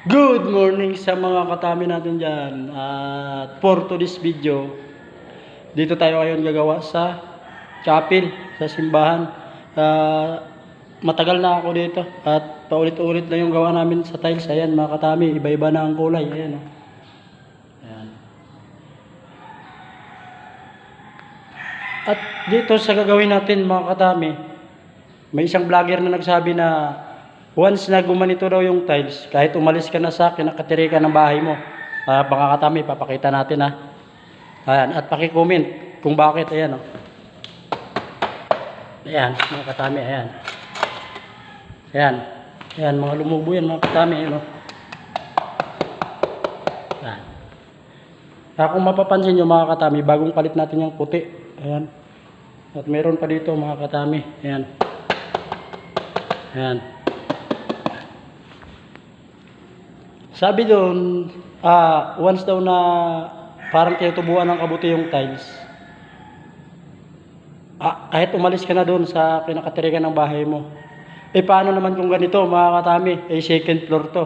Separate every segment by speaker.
Speaker 1: Good morning sa mga katami natin dyan. At for today's video, dito tayo ngayon gagawa sa chapel, sa simbahan. Matagal na ako dito at paulit-ulit na yung gawa namin sa tiles. Ayan mga katami, iba-iba na ang kulay. Ayan, oh. Ayan. At dito sa gagawin natin mga katami, may isang vlogger na nagsabi na once na gumanito daw yung tiles, kahit umalis ka na sa kinakatirikan ng bahay mo, mga katami, papakita natin ha. Ayan, at paki-comment kung bakit. Ayan, oh. Ayan, mga katami, ayan. Ayan, ayan, mga lumubo yan, mga katami, ayan, oh. Ayan. Kung mapapansin nyo mga katami, bagong palit natin yung puti. Ayan. At meron pa dito mga katami. Ayan. Ayan. Sabi doon, once daw na parang tinutubuan ng kabuti yung tiles, kahit umalis ka na doon sa kinakatirikan ng bahay mo, paano naman kung ganito mga katami, second floor to.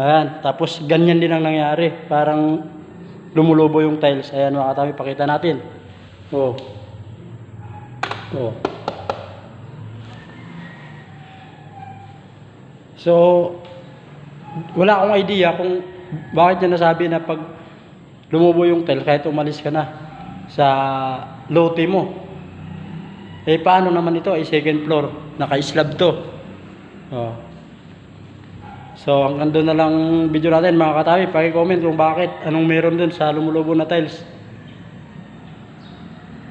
Speaker 1: Ayan, tapos ganyan din ang nangyari, parang lumulobo yung tiles. Ayan mga katami, pakita natin. Oh. Oh. So, wala akong idea kung bakit niya nasabi na pag lumubo yung tile, kahit umalis ka na sa lote mo, paano naman ito? Second floor, naka-slab to. Oh. So hanggang doon na lang video natin mga katami. Paki-comment kung bakit, anong meron dun sa lumulubo na tiles.